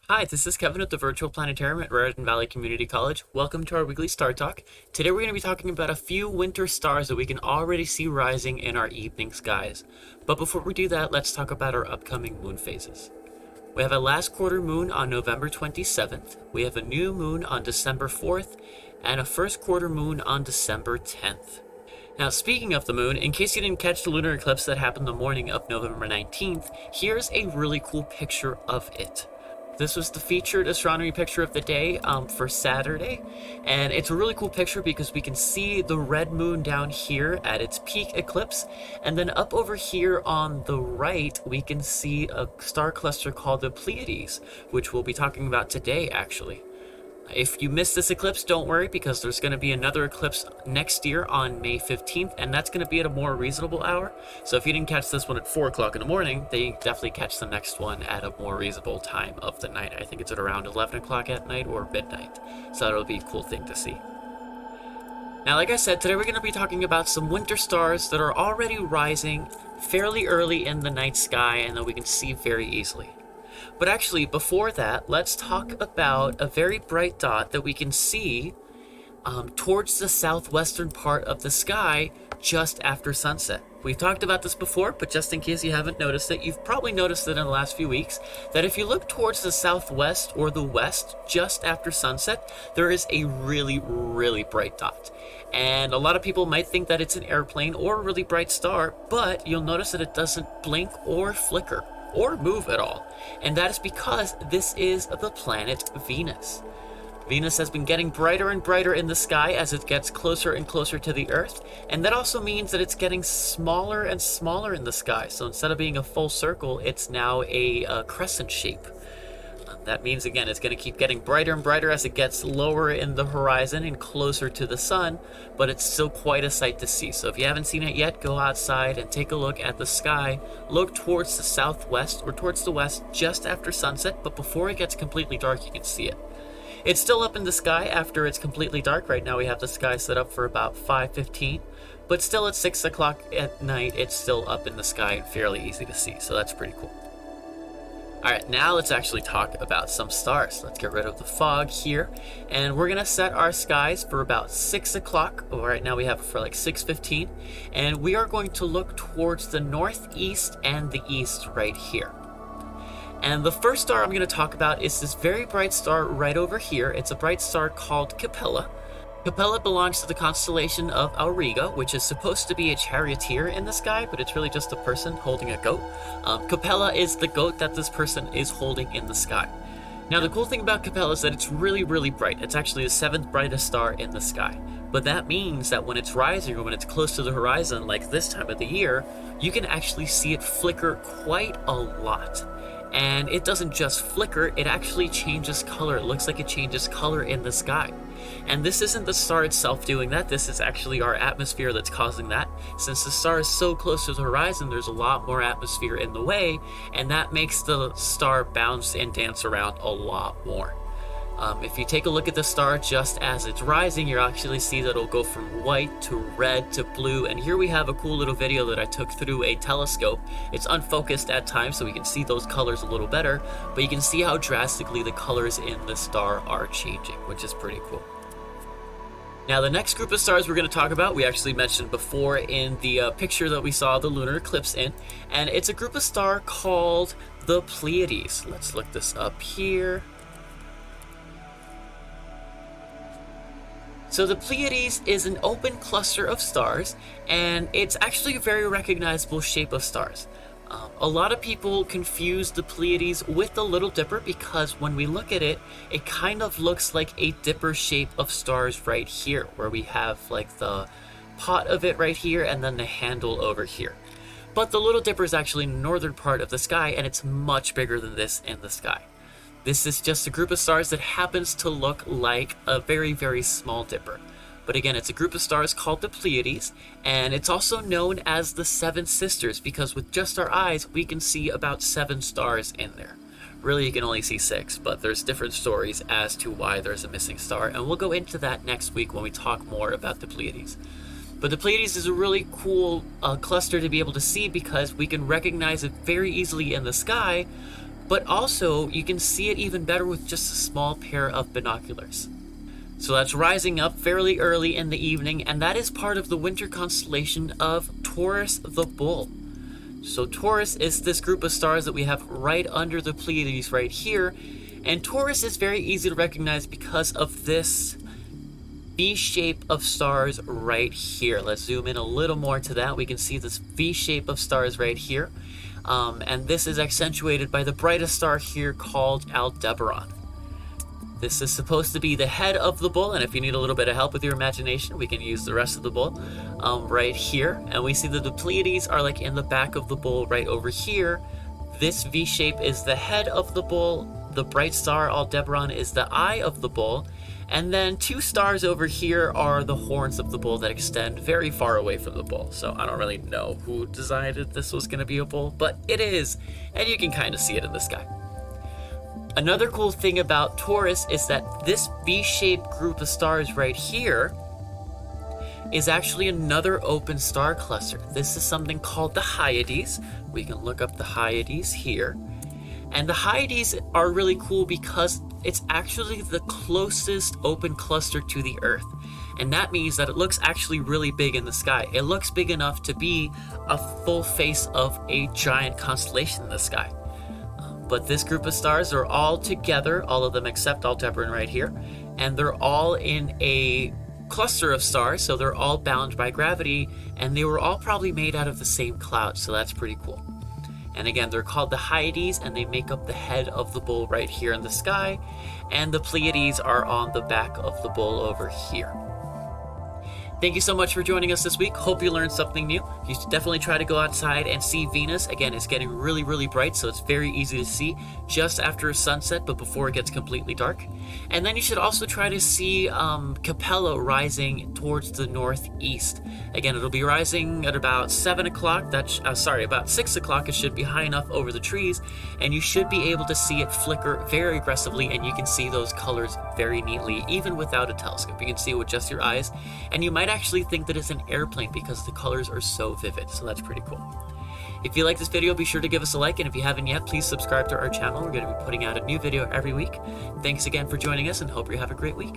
Hi, this is Kevin at the Virtual Planetarium at Raritan Valley Community College. Welcome to our weekly Star Talk. Today we're going to be talking about a few winter stars that we can already see rising in our evening skies. But before we do that, let's talk about our upcoming moon phases. We have a last quarter moon on November 27th, we have a new moon on December 4th, and a first quarter moon on December 10th. Now, speaking of the moon, in case you didn't catch the lunar eclipse that happened the morning of November 19th, here's a really cool picture of it. This was the featured astronomy picture of the day for Saturday, and it's a really cool picture because we can see the red moon down here at its peak eclipse, and then up over here on the right we can see a star cluster called the Pleiades, which we'll be talking about today actually. If you missed this eclipse, don't worry, because there's going to be another eclipse next year on May 15th, and that's going to be at a more reasonable hour. So if you didn't catch this one at 4 o'clock in the morning, then you can definitely catch the next one at a more reasonable time of the night. I think it's at around 11 o'clock at night or midnight. So that'll be a cool thing to see. Now, like I said, today we're going to be talking about some winter stars that are already rising fairly early in the night sky and that we can see very easily. But actually, before that, let's talk about a very bright dot that we can see towards the southwestern part of the sky just after sunset. We've talked about this before, but just in case you haven't noticed it, you've probably noticed it in the last few weeks, that if you look towards the southwest or the west just after sunset, there is a really, really bright dot. And a lot of people might think that it's an airplane or a really bright star, but you'll notice that it doesn't blink or flicker or move at all. And that is because this is the planet Venus. Venus has been getting brighter and brighter in the sky as it gets closer and closer to the Earth, and that also means that it's getting smaller and smaller in the sky. So instead of being a full circle, it's now a crescent shape. That means, again, it's going to keep getting brighter and brighter as it gets lower in the horizon and closer to the sun, but it's still quite a sight to see. So if you haven't seen it yet, go outside and take a look at the sky. Look towards the southwest or towards the west just after sunset, but before it gets completely dark, you can see it. It's still up in the sky after it's completely dark. Right now we have the sky set up for about 5:15, but still at 6 o'clock at night, it's still up in the sky and fairly easy to see, so that's pretty cool. Alright, now let's actually talk about some stars. Let's get rid of the fog here, and we're going to set our skies for about 6 o'clock. Right now we have it for like 6:15, and we are going to look towards the northeast and the east right here. And the first star I'm going to talk about is this very bright star right over here. It's a bright star called Capella. Capella belongs to the constellation of Auriga, which is supposed to be a charioteer in the sky, but it's really just a person holding a goat. Capella is the goat that this person is holding in the sky. Now, the cool thing about Capella is that it's really, really bright. It's actually the 7th brightest star in the sky. But that means that when it's rising or when it's close to the horizon, like this time of the year, you can actually see it flicker quite a lot. And it doesn't just flicker, it actually changes color. It looks like it changes color in the sky. And this isn't the star itself doing that, this is actually our atmosphere that's causing that. Since the star is so close to the horizon, there's a lot more atmosphere in the way, and that makes the star bounce and dance around a lot more. If you take a look at the star just as it's rising, you'll actually see that it'll go from white to red to blue, and here we have a cool little video that I took through a telescope. It's unfocused at times, so we can see those colors a little better, but you can see how drastically the colors in the star are changing, which is pretty cool. Now, the next group of stars we're going to talk about, we actually mentioned before in the picture that we saw the lunar eclipse in, and it's a group of stars called the Pleiades. Let's look this up here. So the Pleiades is an open cluster of stars, and it's actually a very recognizable shape of stars. A lot of people confuse the Pleiades with the Little Dipper because when we look at it, it kind of looks like a dipper shape of stars right here, where we have like the pot of it right here and then the handle over here. But the Little Dipper is actually in the northern part of the sky, and it's much bigger than this in the sky. This is just a group of stars that happens to look like a very, very small dipper. But again, it's a group of stars called the Pleiades, and it's also known as the Seven Sisters because with just our eyes, we can see about 7 stars in there. Really, you can only see 6, but there's different stories as to why there's a missing star, and we'll go into that next week when we talk more about the Pleiades. But the Pleiades is a really cool cluster to be able to see because we can recognize it very easily in the sky, but also you can see it even better with just a small pair of binoculars. So that's rising up fairly early in the evening, and that is part of the winter constellation of Taurus the Bull. So Taurus is this group of stars that we have right under the Pleiades right here, and Taurus is very easy to recognize because of this V shape of stars right here. Let's zoom in a little more to that. We can see this V shape of stars right here, and this is accentuated by the brightest star here called Aldebaran. This is supposed to be the head of the bull, and if you need a little bit of help with your imagination, we can use the rest of the bull right here. And we see that the Pleiades are like in the back of the bull right over here. This V shape is the head of the bull. The bright star Aldebaran is the eye of the bull. And then two stars over here are the horns of the bull that extend very far away from the bull. So I don't really know who decided this was going to be a bull, but it is. And you can kind of see it in the sky. Another cool thing about Taurus is that this V-shaped group of stars right here is actually another open star cluster. This is something called the Hyades. We can look up the Hyades here. And the Hyades are really cool because it's actually the closest open cluster to the Earth. And that means that it looks actually really big in the sky. It looks big enough to be a full face of a giant constellation in the sky. But this group of stars are all together, all of them except Aldebaran right here, and they're all in a cluster of stars, so they're all bound by gravity, and they were all probably made out of the same cloud, so that's pretty cool. And again, they're called the Hyades, and they make up the head of the bull right here in the sky, and the Pleiades are on the back of the bull over here. Thank you so much for joining us this week. Hope you learned something new. You should definitely try to go outside and see Venus. Again, it's getting really, really bright, so it's very easy to see just after sunset, but before it gets completely dark. And then you should also try to see Capella rising towards the northeast. Again, it'll be rising at about 7 o'clock. About 6 o'clock. It should be high enough over the trees, and you should be able to see it flicker very aggressively, and you can see those colors very neatly, even without a telescope. You can see it with just your eyes, and you might actually think that it's an airplane because the colors are so vivid, so that's pretty cool. If you like this video, be sure to give us a like, and if you haven't yet, please subscribe to our channel. We're going to be putting out a new video every week. Thanks again for joining us, and hope you have a great week.